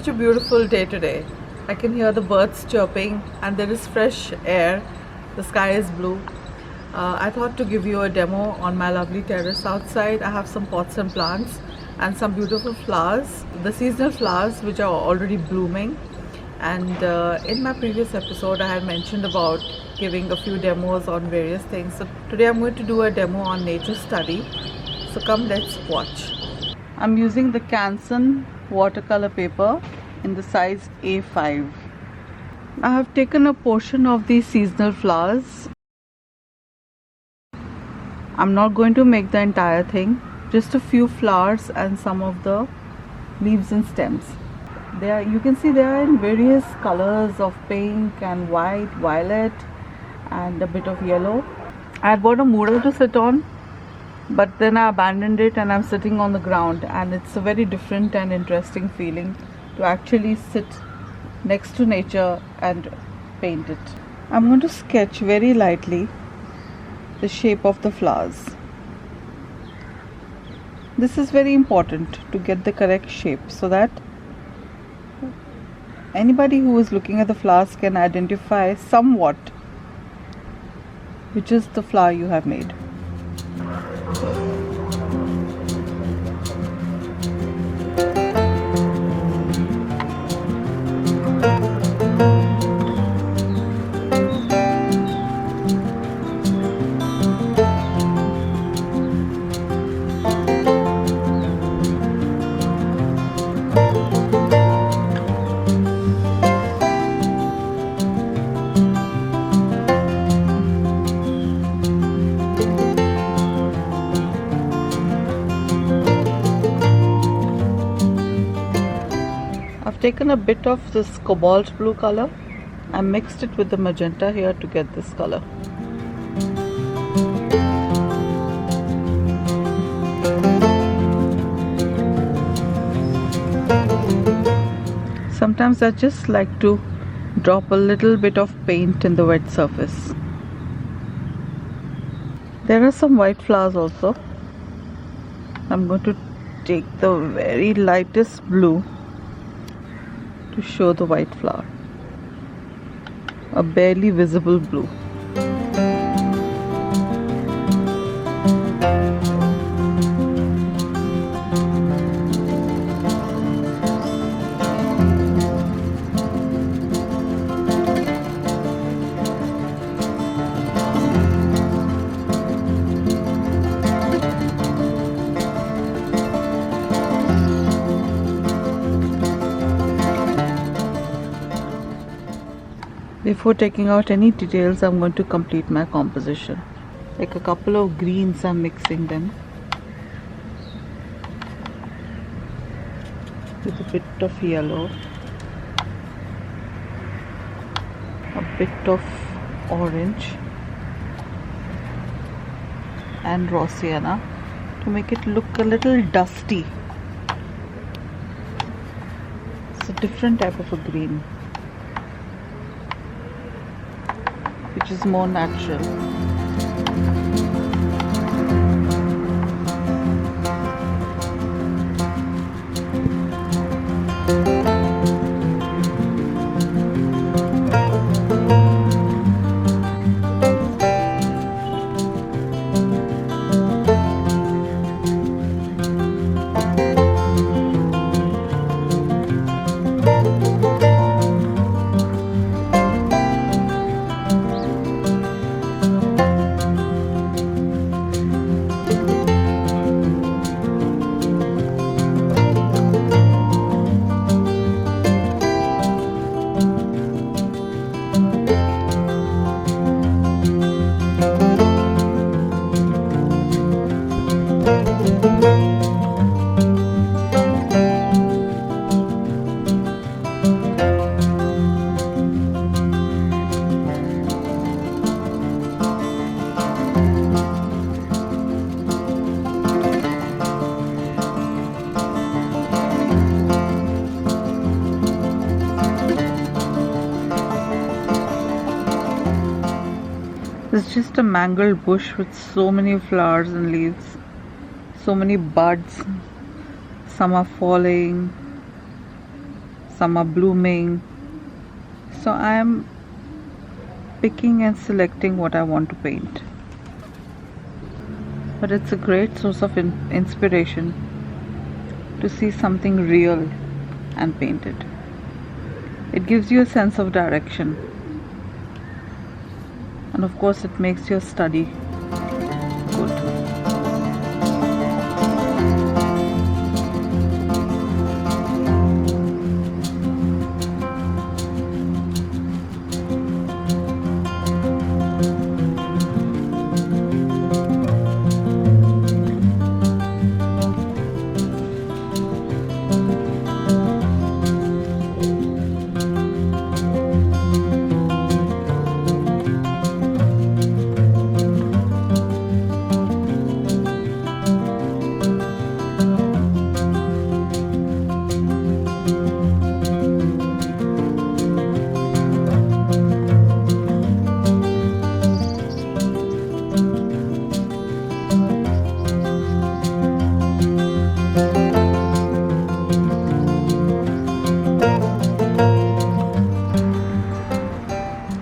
such a beautiful day today. I can hear the birds chirping and there is fresh air. The sky is blue. I thought to give you a demo on my lovely terrace outside. I have some pots and plants and some beautiful flowers, the seasonal flowers which are already blooming. And in my previous episode I had mentioned about giving a few demos on various things. So today I'm going to do a demo on nature study. So come, let's watch. I'm using the Canson watercolor paper in the size A5. I have taken a portion of these seasonal flowers. I'm not going to make the entire thing, just a few flowers and some of the leaves and stems. You can see they are in various colors of pink and white, violet and a bit of yellow. I had bought a mural to sit on, but then I abandoned it and I'm sitting on the ground, and it's a very different and interesting feeling to actually sit next to nature and paint it. I'm going to sketch very lightly the shape of the flowers. This is very important to get the correct shape so that anybody who is looking at the flowers can identify somewhat which is the flower you have made. I've taken a bit of this cobalt blue color and mixed it with the magenta here to get this color. Sometimes I just like to drop a little bit of paint in the wet surface. There are some white flowers also. I'm going to take the very lightest blue to show the white flower, a barely visible blue. Before taking out any details, I'm going to complete my composition. Like a couple of greens, I'm mixing them with a bit of yellow, a bit of orange and raw sienna to make it look a little dusty. It's a different type of a green, which is more natural. It's just a mangled bush with so many flowers and leaves, so many buds. Some are falling, some are blooming. So I am picking and selecting what I want to paint. But it's a great source of inspiration to see something real and painted. It gives you a sense of direction, and of course it makes your study good.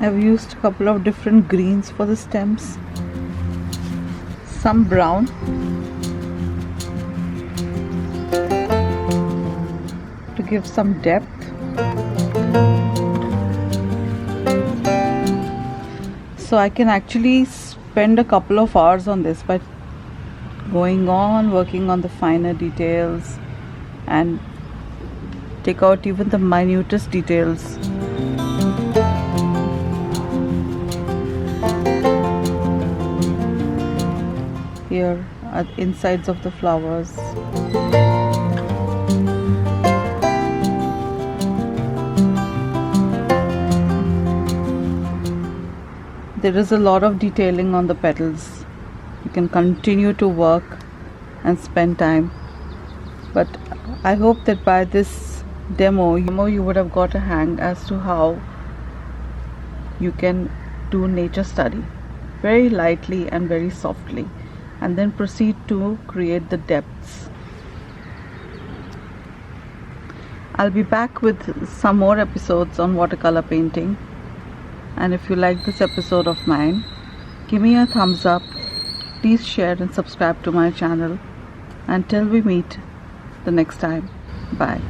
I've used a couple of different greens for the stems, some brown, to give some depth, so I can actually spend a couple of hours on this by going on working on the finer details and take out even the minutest details. Here are the insides of the flowers. There is a lot of detailing on the petals. You can continue to work and spend time, but I hope that by this demo you would have got a hang as to how you can do nature study very lightly and very softly, and then proceed to create the depths. I'll be back with some more episodes on watercolor painting, and if you like this episode of mine, give me a thumbs up, please share and subscribe to my channel. Until we meet the next time, bye.